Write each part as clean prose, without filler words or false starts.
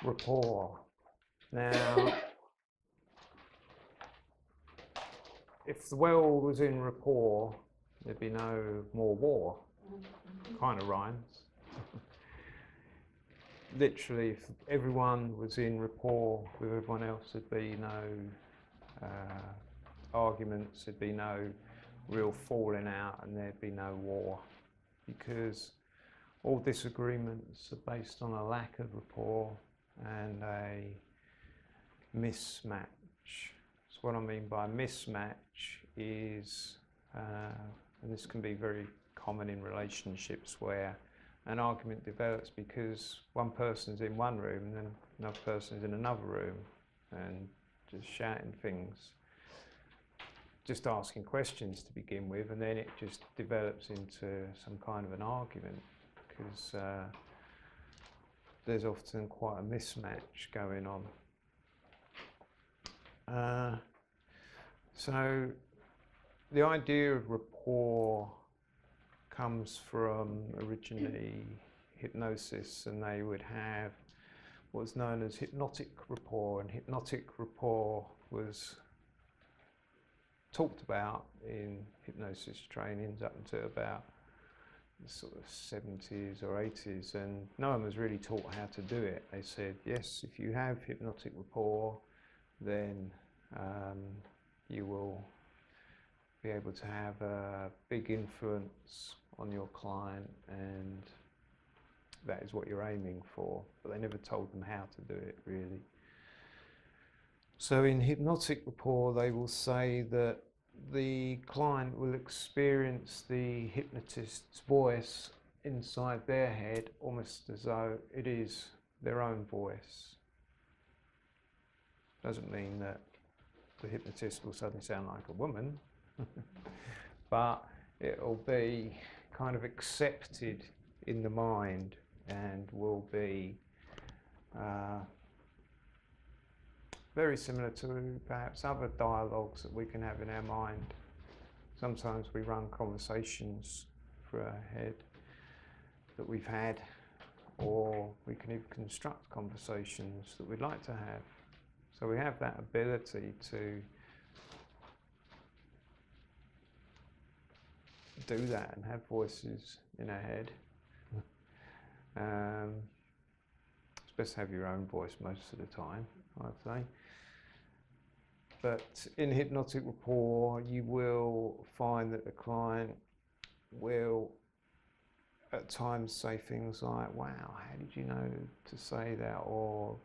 Rapport. Now, if the world was in rapport, there'd be no more war. Kind of rhymes. Literally, if everyone was in rapport with everyone else, there'd be no arguments, there'd be no real falling out, and there'd be no war, because all disagreements are based on a lack of rapport and a mismatch. So what I mean by mismatch is, and this can be very common in relationships, where an argument develops because one person's in one room and then another person's in another room and just shouting things, just asking questions to begin with, and then it just develops into some kind of an argument, because there's often quite a mismatch going on. So the idea of rapport comes from originally hypnosis, and they would have what's known as hypnotic rapport, and hypnotic rapport was talked about in hypnosis trainings up until about the sort of 70s or 80s, and no one was really taught how to do it. They said, yes, if you have hypnotic rapport, then you will be able to have a big influence on your client, and that is what you're aiming for. But they never told them how to do it, really. So in hypnotic rapport, they will say that the client will experience the hypnotist's voice inside their head almost as though it is their own voice. Doesn't mean that the hypnotist will suddenly sound like a woman, but it'll be kind of accepted in the mind and will be very similar to perhaps other dialogues that we can have in our mind. Sometimes we run conversations through our head that we've had, or we can even construct conversations that we'd like to have. So we have that ability to do that and have voices in our head. It's best to have your own voice most of the time, I'd say. But in hypnotic rapport, you will find that the client will at times say things like, wow, how did you know to say that? Or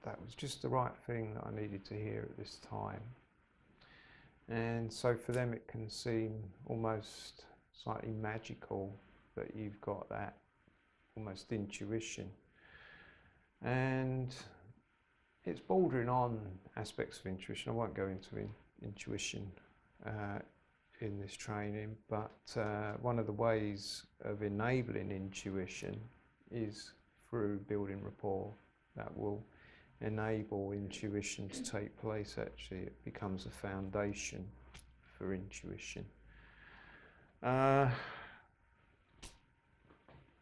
that was just the right thing that I needed to hear at this time. And so for them it can seem almost slightly magical that you've got that almost intuition. And it's bordering on aspects of intuition. I won't go into intuition in this training, but one of the ways of enabling intuition is through building rapport. That will enable intuition to take place. Actually, it becomes a foundation for intuition.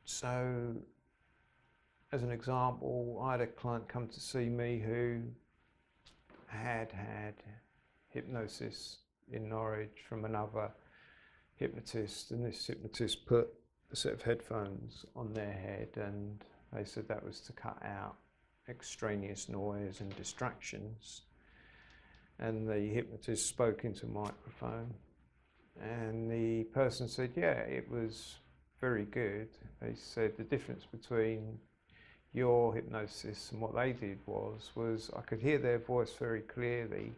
So, as an example, I had a client come to see me who had hypnosis in Norwich from another hypnotist, and this hypnotist put a set of headphones on their head, and they said that was to cut out extraneous noise and distractions. And the hypnotist spoke into a microphone, and the person said, yeah, it was very good. They said the difference between your hypnosis and what they did was I could hear their voice very clearly,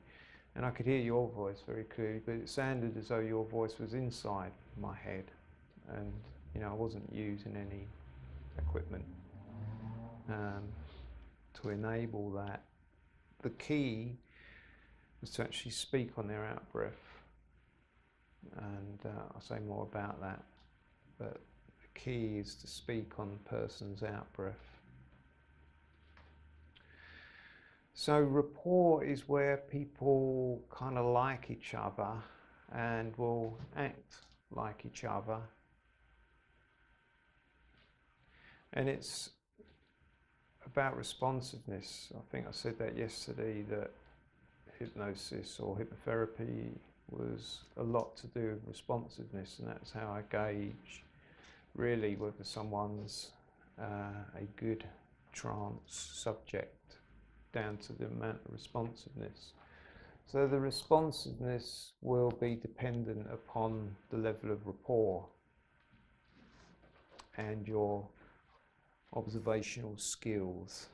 and I could hear your voice very clearly, but it sounded as though your voice was inside my head, and I wasn't using any equipment to enable that. The key was to actually speak on their out breath, and I'll say more about that, but the key is to speak on the person's out breath. So rapport is where people kind of like each other and will act like each other. And it's about responsiveness. I think I said that yesterday, that hypnosis or hypnotherapy was a lot to do with responsiveness, and that's how I gauge really whether someone's a good trance subject, down to the amount of responsiveness. So the responsiveness will be dependent upon the level of rapport and your observational skills.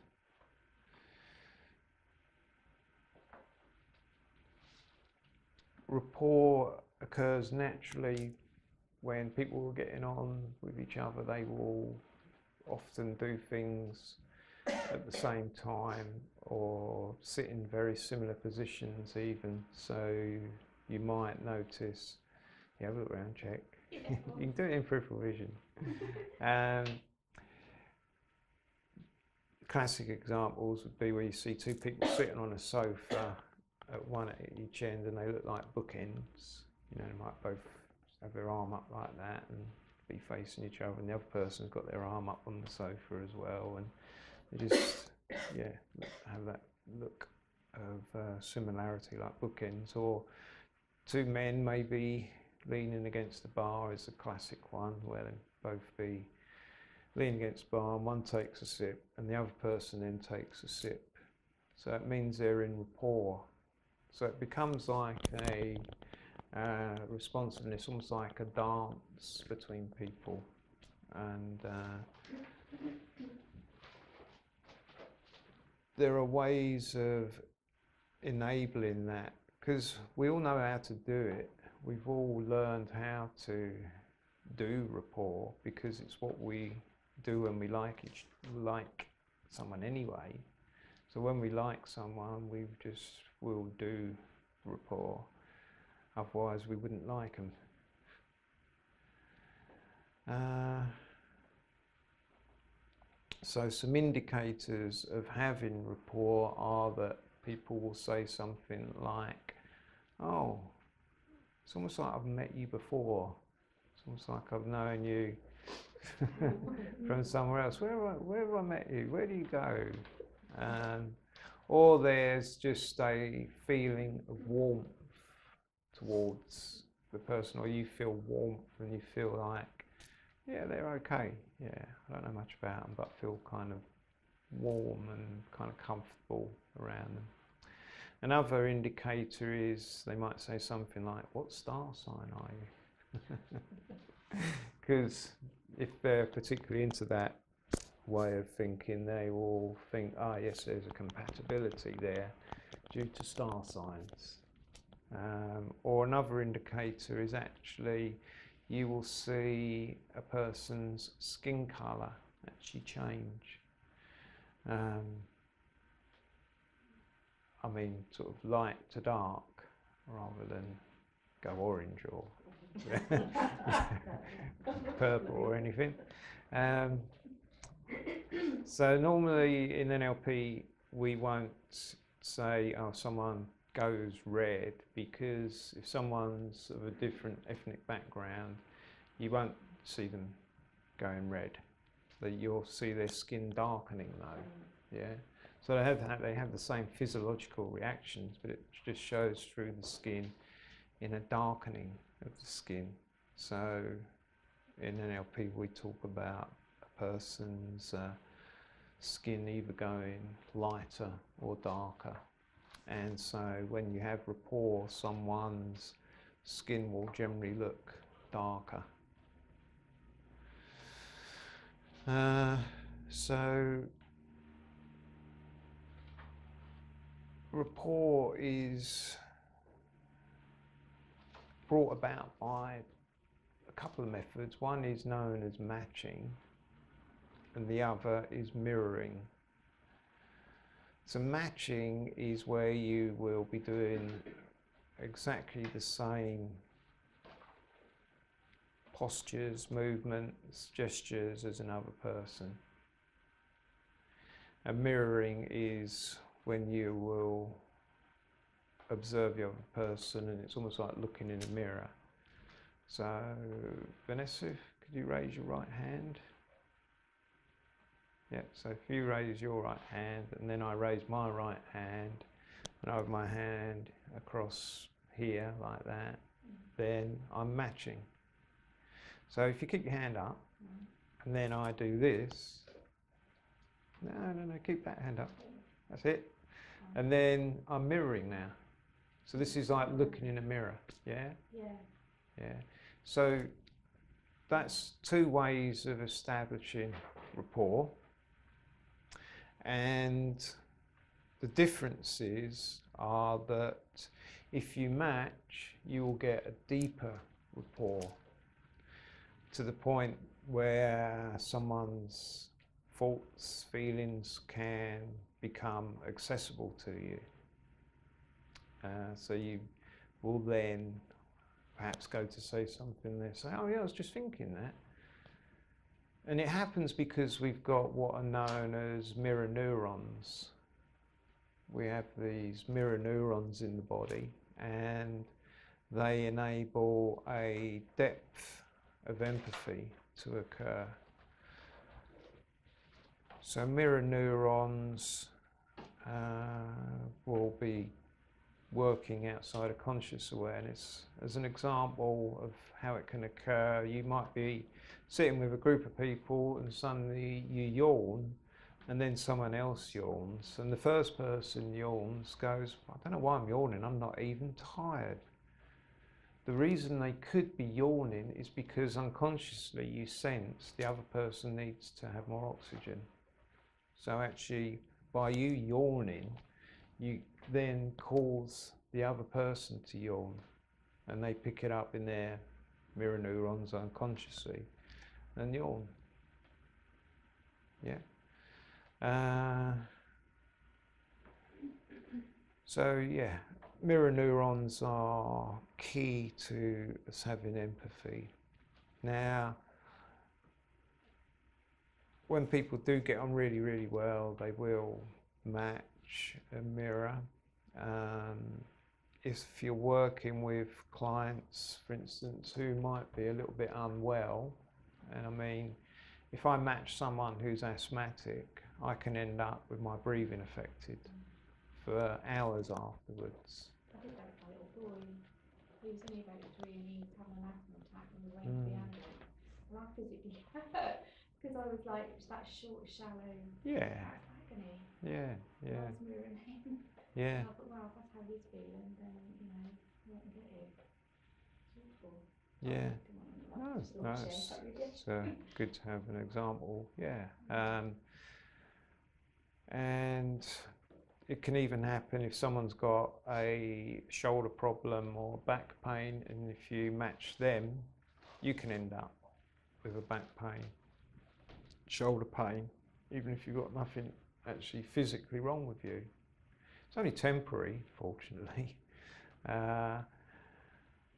Rapport occurs naturally when people are getting on with each other. They will often do things at the same time or sit in very similar positions even. So you might notice, yeah, look around, check. You can do it in peripheral vision. Classic examples would be where you see two people sitting on a sofa, one at each end, and they look like bookends. You know, they might both have their arm up like that and be facing each other, and the other person's got their arm up on the sofa as well, and they just, yeah, have that look of similarity, like bookends. Or two men maybe leaning against the bar is a classic one, where they both be leaning against the bar, and one takes a sip and the other person then takes a sip. So it means they're in rapport. So it becomes like a responsiveness, almost like a dance between people. And there are ways of enabling that, because we all know how to do it. We've all learned how to do rapport because it's what we do when we like someone anyway. So when we like someone, we'll do rapport. Otherwise, we wouldn't like them. So some indicators of having rapport are that people will say something like, "Oh, it's almost like I've met you before. It's almost like I've known you from somewhere else. Where have I met you? Where do you go?" Or there's just a feeling of warmth towards the person, or you feel warmth and you feel like, yeah, they're okay. Yeah, I don't know much about them, but feel kind of warm and kind of comfortable around them. Another indicator is they might say something like, "What star sign are you?" Because if they're particularly into that way of thinking, they will think, "Ah, yes, there's a compatibility there due to star signs." Or another indicator is actually you will see a person's skin colour actually change. I mean, sort of light to dark, rather than go orange or purple or anything. So normally in NLP we won't say, "Oh, someone goes red," because if someone's of a different ethnic background, you won't see them going red. You'll see their skin darkening though. Yeah. So they have the same physiological reactions, but it just shows through the skin in a darkening of the skin. So in NLP we talk about a person's skin either going lighter or darker. And so when you have rapport, someone's skin will generally look darker. So rapport is brought about by a couple of methods. One is known as matching, and the other is mirroring. So matching is where you will be doing exactly the same postures, movements, gestures as another person. And mirroring is when you will observe the other person, and it's almost like looking in a mirror. So Vanessa, could you raise your right hand? Yeah, so if you raise your right hand and then I raise my right hand and I have my hand across here like that, then I'm matching. So if you keep your hand up and then I do this, no, keep that hand up. That's it. And then I'm mirroring now. So this is like looking in a mirror, yeah? Yeah. So that's two ways of establishing rapport. And the differences are that if you match, you will get a deeper rapport to the point where someone's thoughts, feelings can become accessible to you. So you will then perhaps go to say something, they say, oh yeah, I was just thinking that. And it happens because we've got what are known as mirror neurons. We have these mirror neurons in the body and they enable a depth of empathy to occur. So mirror neurons will be working outside of conscious awareness. As an example of how it can occur, you might be sitting with a group of people and suddenly you yawn and then someone else yawns and the first person yawns goes, I don't know why I'm yawning, I'm not even tired. The reason they could be yawning is because unconsciously you sense the other person needs to have more oxygen. So actually by you yawning, you then cause the other person to yawn and they pick it up in their mirror neurons unconsciously and yawn. Yeah. So yeah, mirror neurons are key to us having empathy. Now, when people do get on really, really well, they will match a mirror. If you're working with clients, for instance, who might be a little bit unwell, and I mean, if I match someone who's asthmatic, I can end up with my breathing affected for hours afterwards. I did that with my little boy. He was only about 3 and he was having an asthma attack and we went to the ambulance. And I physically hurt because I was like, it's that short, shallow agony. Yeah. I was mirroring him. Yeah. And I thought, wow, if that's how he's feeling, then, you know, I won't get it. It's awful. Yeah. No, it's good to have an example. Yeah. And it can even happen if someone's got a shoulder problem or back pain, and if you match them, you can end up with a back pain, shoulder pain, even if you've got nothing actually physically wrong with you. It's only temporary, fortunately,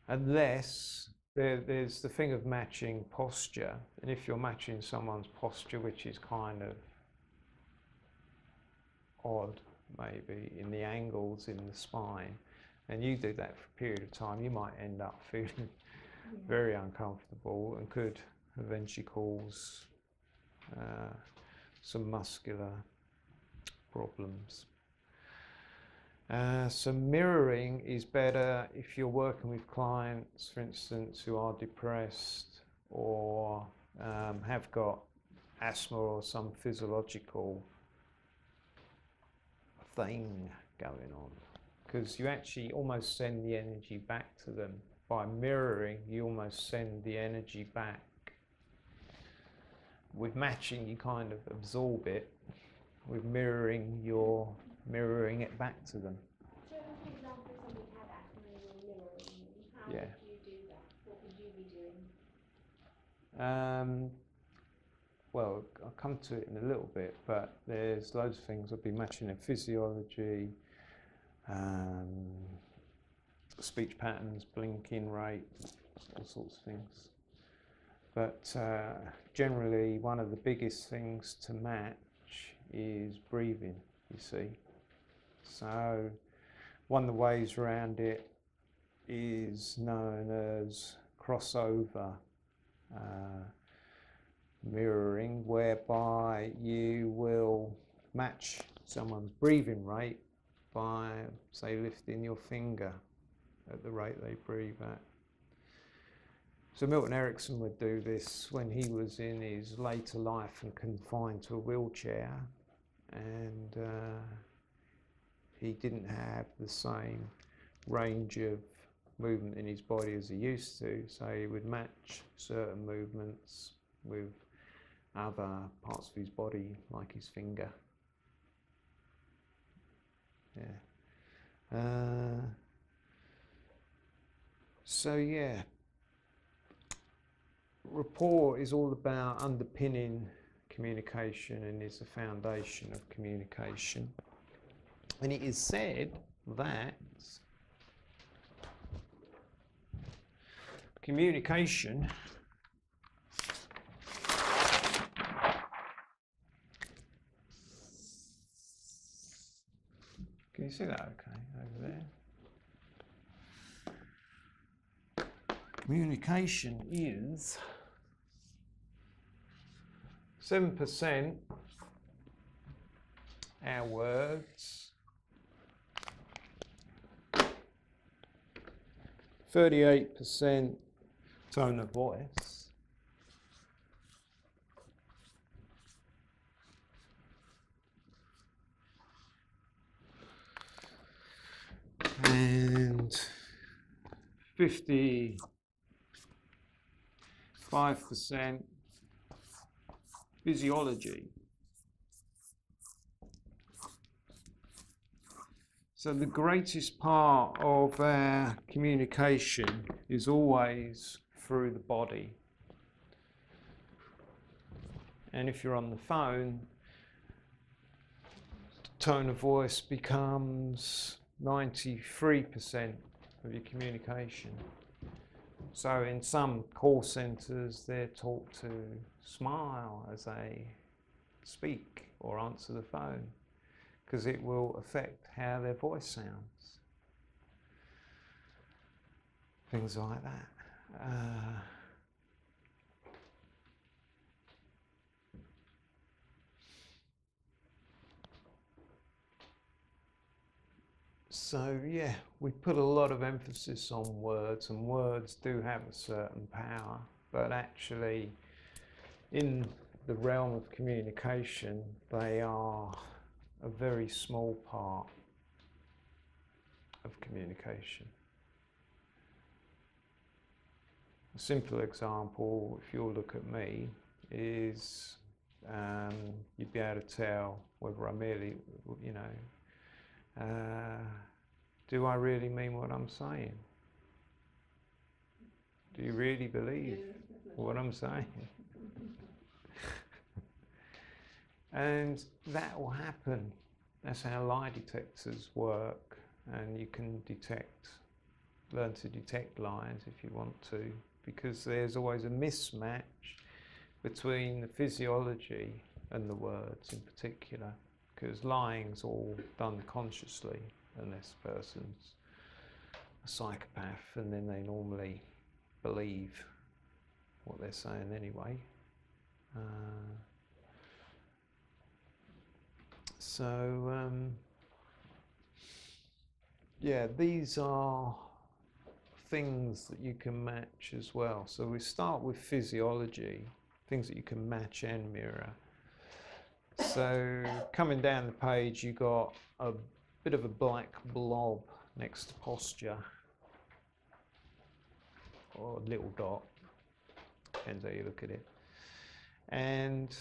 unless there's the thing of matching posture, and if you're matching someone's posture, which is kind of odd, maybe in the angles in the spine, and you do that for a period of time, you might end up feeling very uncomfortable and could eventually cause some muscular problems. So mirroring is better if you're working with clients, for instance, who are depressed or have got asthma or some physiological thing going on, because you actually almost send the energy back to them. By mirroring, you almost send the energy back. With matching, you kind of absorb it. With mirroring, you're mirroring it back to them. So, for example, if somebody had asthma and you're mirroring, how would you do that? What would you be doing? Well, I'll come to it in a little bit, but there's loads of things. I'll be matching their physiology, speech patterns, blinking rate, all sorts of things. But generally, one of the biggest things to match is breathing, you see. So one of the ways around it is known as crossover mirroring, whereby you will match someone's breathing rate by, say, lifting your finger at the rate they breathe at. So Milton Erickson would do this when he was in his later life and confined to a wheelchair, and he didn't have the same range of movement in his body as he used to, so he would match certain movements with other parts of his body, like his finger. Yeah. So yeah, rapport is all about underpinning communication and is the foundation of communication. And it is said that communication can you see that okay over there? Communication is 7% our words, 38% tone of voice, and 55% physiology. So the greatest part of our communication is always through the body. And if you're on the phone, the tone of voice becomes 93% of your communication. So in some call centres, they're taught to smile as they speak or answer the phone, because it will affect how their voice sounds. Things like that. So yeah, we put a lot of emphasis on words, and words do have a certain power, but actually in the realm of communication, they are a very small part of communication. A simple example, if you'll look at me, is you'd be able to tell whether I merely, do I really mean what I'm saying? Do you really believe what I'm saying? And that will happen. That's how lie detectors work, and you can learn to detect lies if you want to, because there's always a mismatch between the physiology and the words in particular, because lying's all done consciously unless a person's a psychopath, and then they normally believe what they're saying anyway. Yeah, these are things that you can match as well. So we start with physiology, things that you can match and mirror. So coming down the page, you got a bit of a black blob next to posture, or a little dot, depends how you look at it. And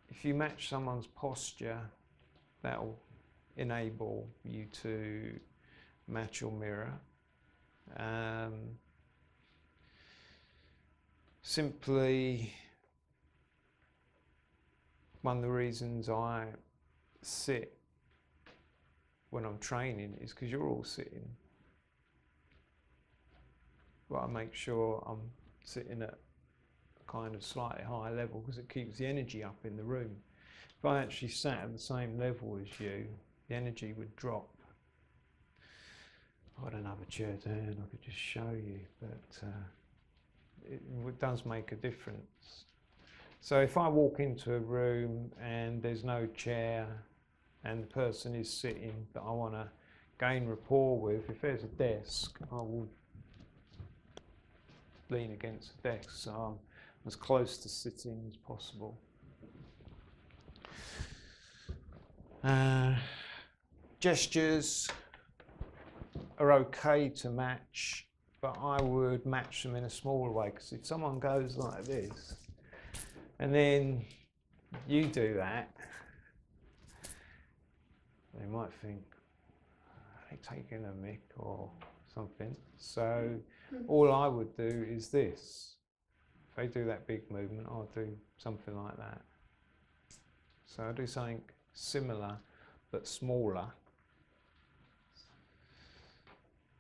if you match someone's posture, that will enable you to match your mirror. Simply, one of the reasons I sit when I'm training is because you're all sitting. But I make sure I'm sitting at a kind of slightly higher level, because it keeps the energy up in the room. If I actually sat at the same level as you, the energy would drop. If I had another chair to hand, I could just show you, but it does make a difference. So if I walk into a room and there's no chair and the person is sitting that I want to gain rapport with, if there's a desk, I will lean against the desk so I'm as close to sitting as possible. Gestures are okay to match, but I would match them in a smaller way, because if someone goes like this and then you do that, they might think, are they taking a mick or something? So all I would do is this. If they do that big movement, I'll do something like that. So I do something similar but smaller.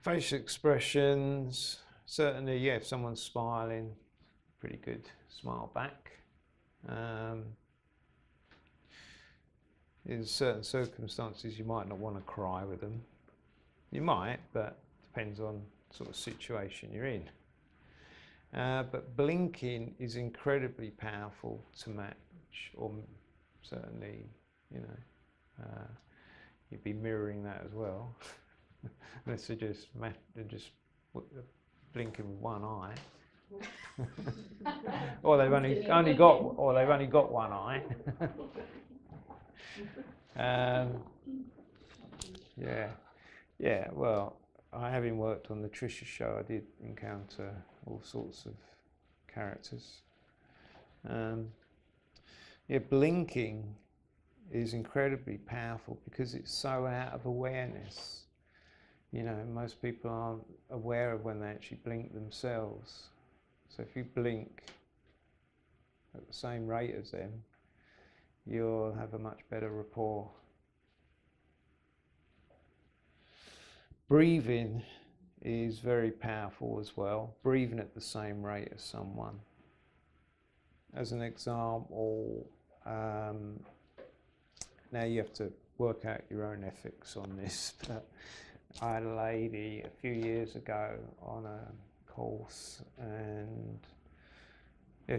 Facial expressions, certainly, yeah, if someone's smiling, pretty good, smile back. In certain circumstances, you might not want to cry with them. You might, but depends on sort of situation you're in. But blinking is incredibly powerful to match, or certainly, you know, you'd be mirroring that as well. Unless they're just blinking with one eye. or they've only got one eye. Yeah. Well, having worked on the Trisha show, I did encounter all sorts of characters. Blinking is incredibly powerful because it's so out of awareness. You know, most people aren't aware of when they actually blink themselves. So if you blink at the same rate as them, you'll have a much better rapport. Breathing is very powerful as well. Breathing at the same rate as someone. As an example, now you have to work out your own ethics on this, but I had a lady a few years ago on a course, and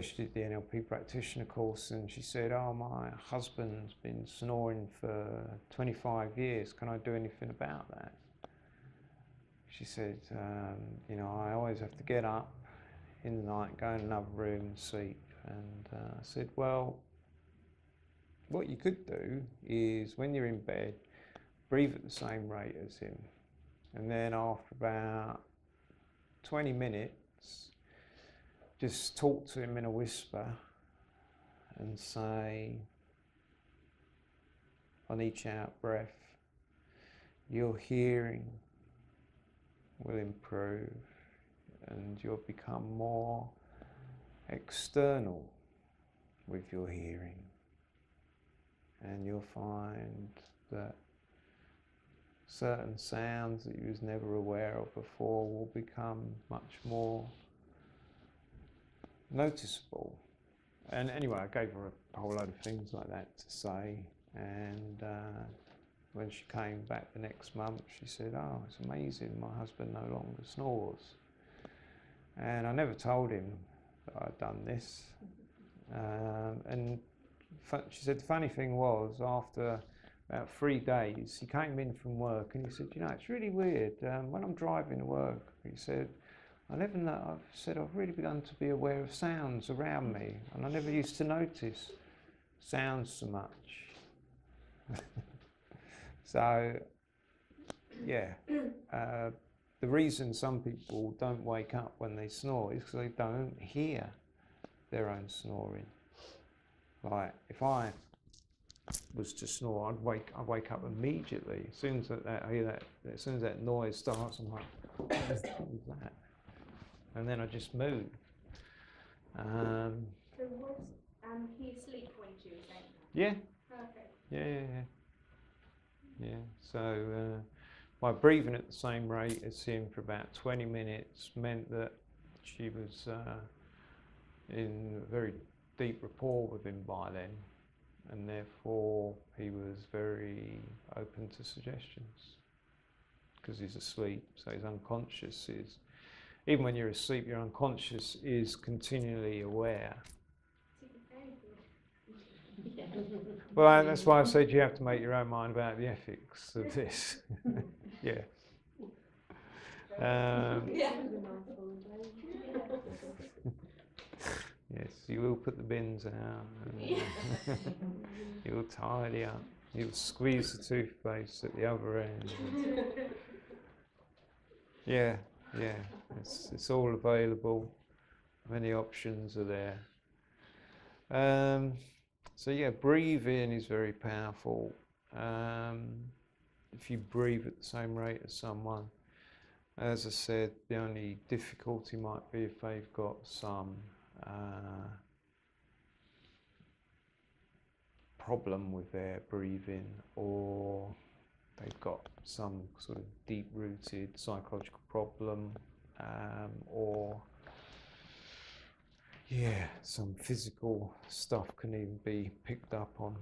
she did the NLP practitioner course, and she said, "Oh, my husband's been snoring for 25 years. Can I do anything about that?" She said, "You know, I always have to get up in the night, go in another room and sleep." And I said, "Well, what you could do is when you're in bed, breathe at the same rate as him. And then after about 20 minutes, just talk to him in a whisper and say, on each out breath, your hearing will improve and you'll become more external with your hearing. And you'll find that certain sounds that you was never aware of before will become much more noticeable." And anyway, I gave her a whole load of things like that to say, and when she came back the next month, she said, "Oh, it's amazing, my husband no longer snores." And I never told him that I'd done this. And she said the funny thing was, after about 3 days, he came in from work and he said, "You know, it's really weird. When I'm driving to work," he said, I've really begun to be aware of sounds around me, and I never used to notice sounds so much." So, yeah, the reason some people don't wake up when they snore is because they don't hear their own snoring. Like, if I was to snore, I'd wake up immediately. As soon as I hear that, as soon as that noise starts, I'm like, "What is that?" And then I just move. So was he asleep when you were saying that? Yeah. Perfect. Yeah. So by breathing at the same rate as him for about 20 minutes meant that she was in very deep rapport with him by then, and therefore he was very open to suggestions because he's asleep, so his unconscious is, even when you're asleep, your unconscious is continually aware. So you're very Well, that's why I said you have to make your own mind about the ethics of this. Yeah. Yes, you will put the bins out. You'll tidy up. You'll squeeze the toothpaste at the other end. Yeah, yeah. It's all available. Many options are there. So yeah, breathing is very powerful. If you breathe at the same rate as someone, as I said, the only difficulty might be if they've got some problem with their breathing, or they've got some sort of deep-rooted psychological problem, or some physical stuff can even be picked up on.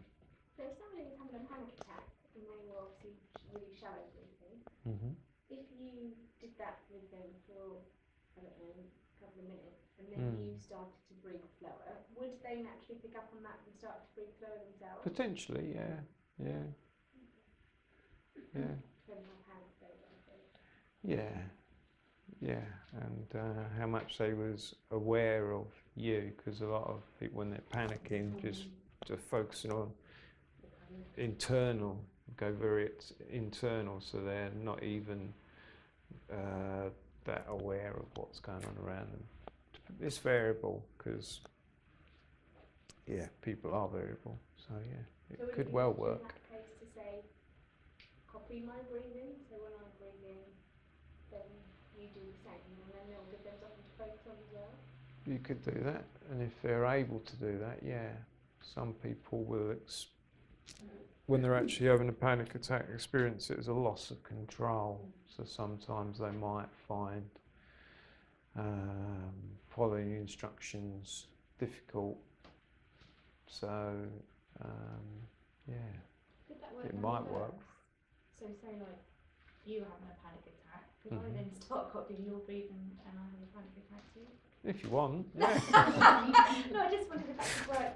So if somebody was having a panic attack and they were obviously really shallow breathing, if you did that with them for, I don't know, a couple of minutes, and then you started to breathe slower, would they naturally pick up on that and start to breathe slower themselves? Potentially, yeah. Depends how panicked they were, I think. Yeah, and how much they was aware of you, because a lot of people, when they're panicking, just focusing on internal, go very internal, so they're not even that aware of what's going on around them. It's variable, because people are variable, so it could well work. In that case, to say, copy my breathing, so when I'm breathing, then you do the same, and then they'll give them something to focus on as well? You could do that, and if they're able to do that, some people will, when they're actually having a panic attack, experience it as a loss of control. So sometimes they might find following instructions difficult. So it might work. So say like you having a panic attack, could I then start copying your breathing and I have a panic attack too? If you want, yeah. No, I just wondered if that could work,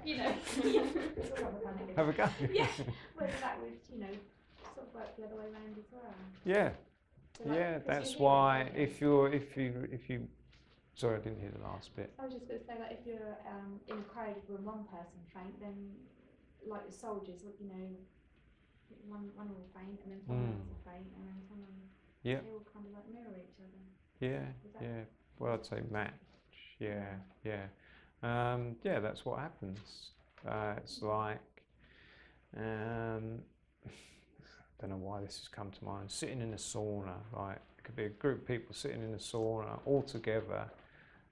Have a go. Yeah, whether that would, sort of work the other way around as well. Yeah. So like, That's why if you sorry, I didn't hear the last bit. I was just going to say that if you're in a crowd with one person faint, then like the soldiers, one will faint and then someone else will faint and then someone, they all kind of like mirror each other. Yeah. Well, I'd say match. Yeah. That's what happens. It's like, I don't know why this has come to mind, sitting in a sauna, right? It could be a group of people sitting in a sauna all together,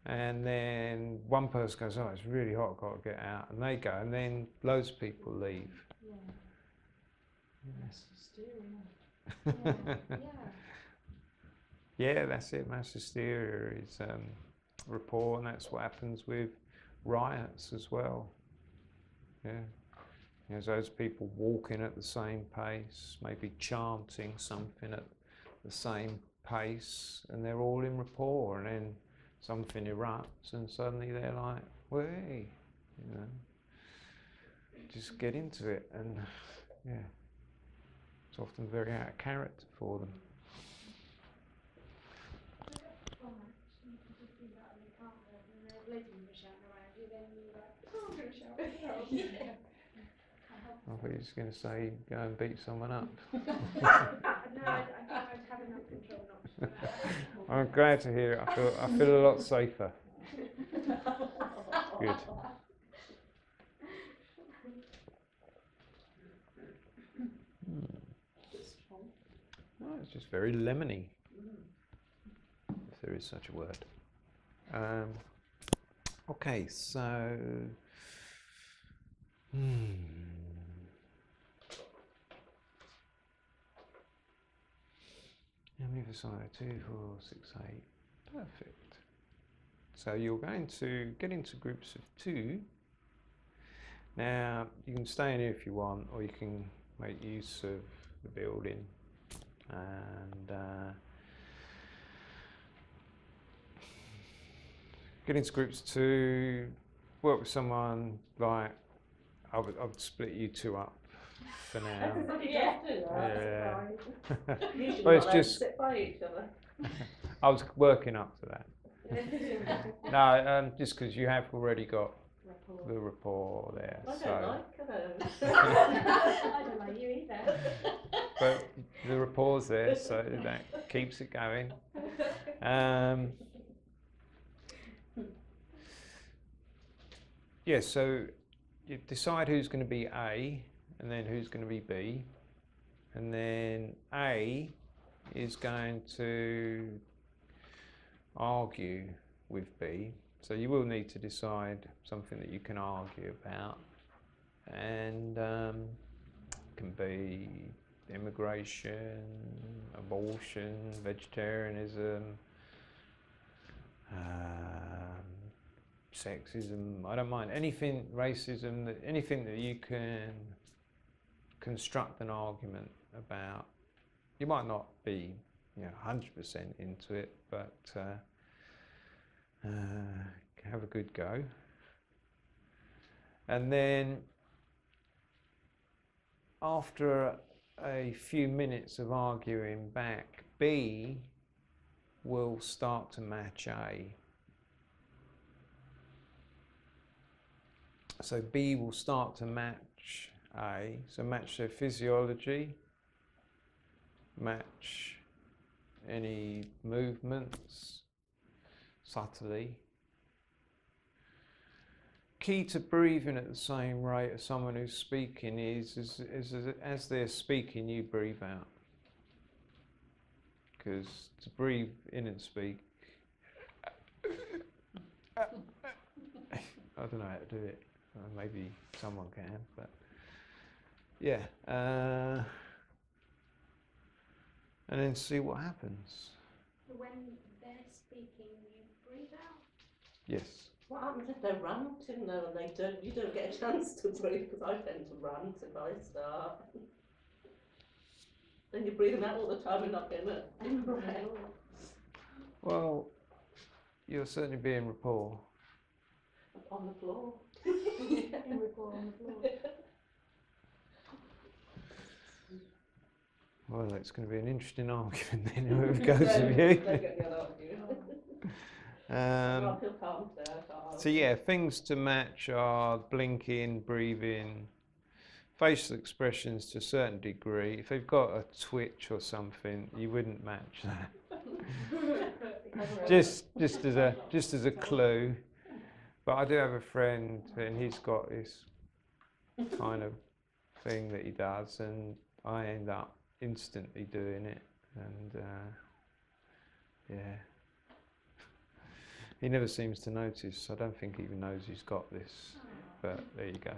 and then one person goes, oh, it's really hot, I've got to get out, and they go, and then loads of people leave. Mass hysteria. Yeah, that's it. Mass hysteria is rapport, and that's what happens with riots as well. There's those people walking at the same pace, maybe chanting something at the same pace, and they're all in rapport, and then something erupts, and suddenly they're like, "Way," just get into it, and it's often very out of character for them. I thought you were just going to say, go and beat someone up. No, I have enough control not to. I'm glad to hear it. I feel a lot safer. Good. No, it's just very lemony, if there is such a word. Okay, so how many for side? 2, 4, 6, 8. Perfect. So you're going to get into groups of 2. Now you can stay in here if you want, or you can make use of the building and get into groups 2. Work with someone like I'd split you two up for now. Yeah. Yeah. Usually Well, we're it's not allowed to just sit by each other. I was working up to that. No, just because you have already got the rapport there. I so. don't like her. I don't like you either. But the rapport's there, so that keeps it going. Yeah, so you decide who's going to be A, and then who's going to be B, and then A is going to argue with B. So you will need to decide something that you can argue about, and can be immigration, abortion, vegetarianism, sexism, I don't mind, anything, racism, anything that you can construct an argument about. You might not be 100% into it, but have a good go. And then after a few minutes of arguing back, B will start to match A. So B will start to match A, so match their physiology, match any movements subtly. Key to breathing at the same rate as someone who's speaking is as they're speaking, you breathe out. Because to breathe in and speak, I don't know how to do it. Maybe someone can, but yeah. And then see what happens. When they're speaking, you breathe out? Yes. What happens if they're ranting though and you don't get a chance to breathe, because I tend to rant if I start. Then you're breathing out all the time and not getting a breath. Well, you're certainly being rapport. On the floor. In rapport on the floor. Well, it's going to be an interesting argument then, whoever goes with you. So yeah, things to match are blinking, breathing, facial expressions to a certain degree. If they've got a twitch or something, you wouldn't match that. just as a clue. But I do have a friend, and he's got this kind of thing that he does, and I end up instantly doing it, and yeah. He never seems to notice. I don't think he even knows he's got this, but there you go.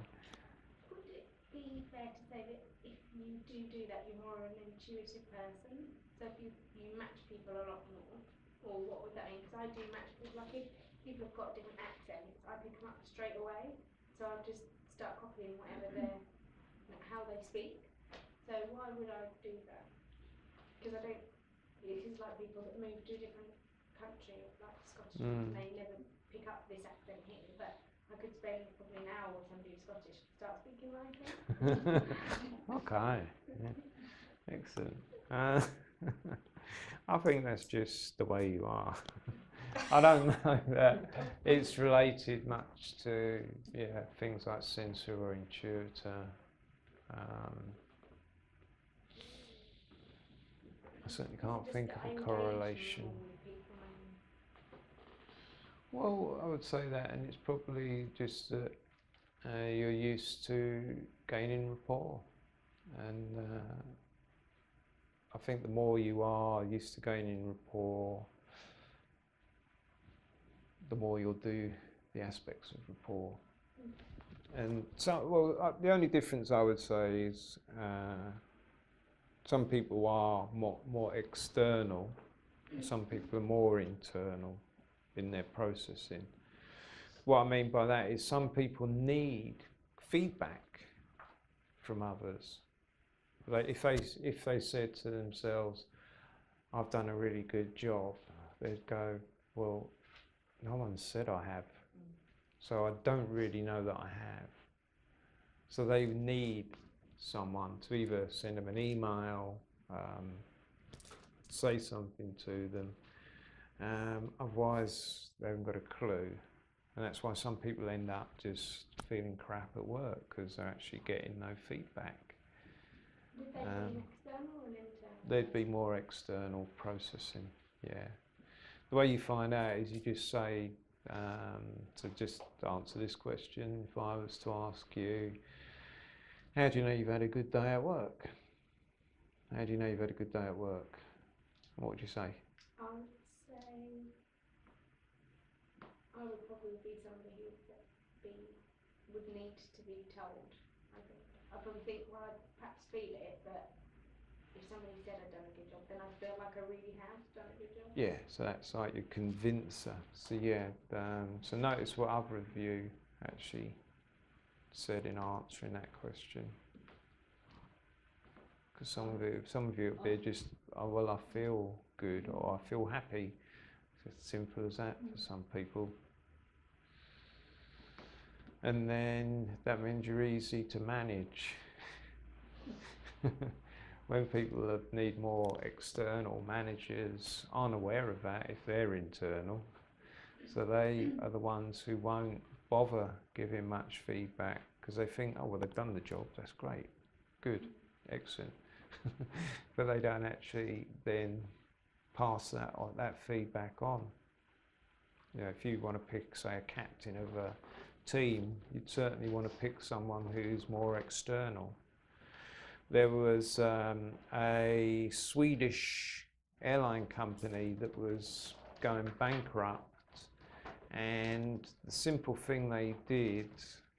Would it be fair to say that if you do that, you're more an intuitive person? So if you match people a lot more, or what would that mean? Because I do match people, like if people have got different accents, I pick them up straight away. So I'll just start copying whatever how they speak. So why would I do that? Because it is like people that move to a different country, like Scottish, and they never pick up this accent here, but I could spend probably an hour with somebody who's Scottish and start speaking like him. Okay, yeah. Excellent. I think that's just the way you are. I don't know that it's related much to things like sensor or intuitor. I certainly can't think of a correlation. Well, I would say that, and it's probably just that you're used to gaining rapport, and I think the more you are used to gaining rapport, the more you'll do the aspects of rapport. And so, the only difference I would say is some people are more external, some people are more internal in their processing. What I mean by that is some people need feedback from others. Like if they said to themselves, "I've done a really good job," they'd go, "Well, no one said I have, so I don't really know that I have." So they need someone to either send them an email, say something to them, otherwise they haven't got a clue. And that's why some people end up just feeling crap at work, because they're actually getting no feedback. Would they be an external or an internal? They'd be more external processing, yeah. The way you find out is you just say, to just answer this question, if I was to ask you, how do you know you've had a good day at work? How do you know you've had a good day at work? What would you say? I would say, I would probably be somebody who would need to be told. I think I probably think, well, I'd perhaps feel it, but if somebody said I'd done a good job, then I feel like I really have done a good job. Yeah, so that's like your convincer. So yeah, so notice what other of you actually said in answering that question. Because some of you would be just, oh well, I feel good, or I feel happy. It's as simple as that for some people. And then that means you're easy to manage. When people need more external, managers aren't aware of that if they're internal. So they are the ones who won't bother giving much feedback, because they think, oh well, they've done the job, that's great, good, excellent. But they don't actually then pass that feedback on. You know, if you want to pick, say, a captain of a team, you'd certainly want to pick someone who's more external. There was a Swedish airline company that was going bankrupt, and the simple thing they did,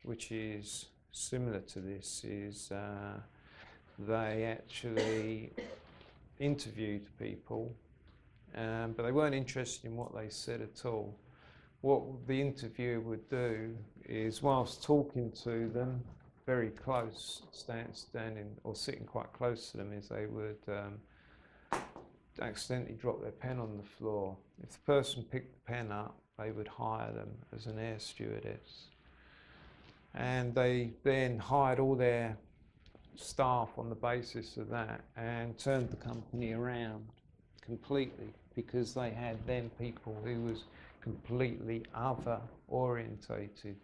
which is similar to this, is they actually interviewed people, but they weren't interested in what they said at all. What the interviewer would do is, whilst talking to them very close, standing or sitting quite close to them, is they would accidentally drop their pen on the floor. If the person picked the pen up, they would hire them as an air stewardess. And they then hired all their staff on the basis of that, and turned the company around completely, because they had then people who was completely other orientated,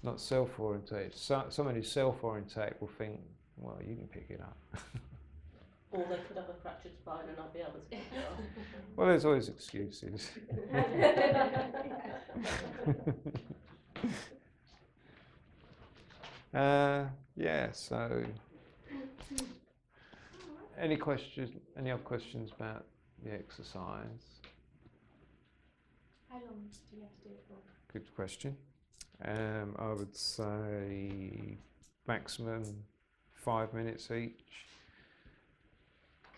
not self-orientated. So, someone who's self-orientated will think, well, you can pick it up. Or they could have a fractured spine and not be able to pick it up. Well, there's always excuses. Yeah, so any other questions about the exercise? How long do you have to do it for? Good question. I would say maximum 5 minutes each.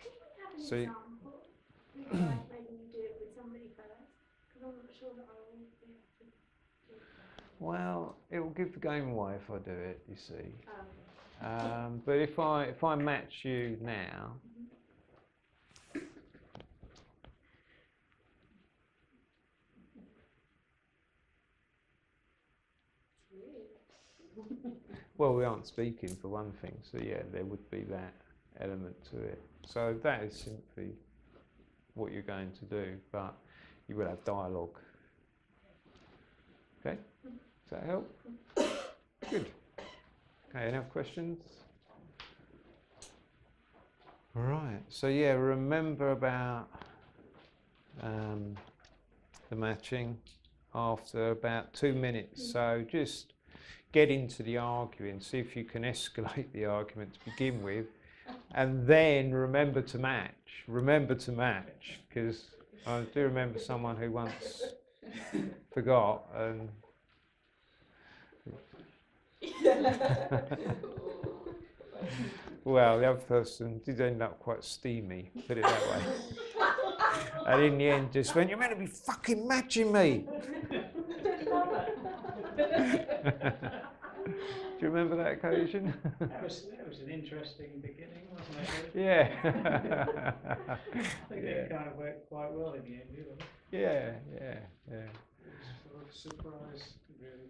Can you have an So example? Like maybe you do it with somebody first, because I'm not sure that I will be able to do it. Well, it will give the game away if I do it, you see. Oh, okay. But if I match you now, well, we aren't speaking for one thing, so yeah, there would be that element to it. So that is simply what you're going to do, but you will have dialogue. Okay? Does that help? Good. Okay, any other questions? All right, so yeah, remember about the matching after about 2 minutes. So just get into the arguing, see if you can escalate the argument to begin with, and then remember to match. Remember to match, because I do remember someone who once forgot and well, the other person did end up quite steamy, put it that way. And in the end just went, you're meant to be fucking matching me. Do you remember that occasion? That was an interesting beginning, wasn't it? Yeah. I think it kind of worked quite well in the end, didn't it? Yeah. It was sort of surprise, really.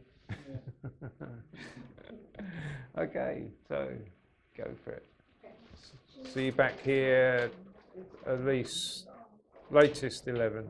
Okay, so go for it. See you back here at least latest 11.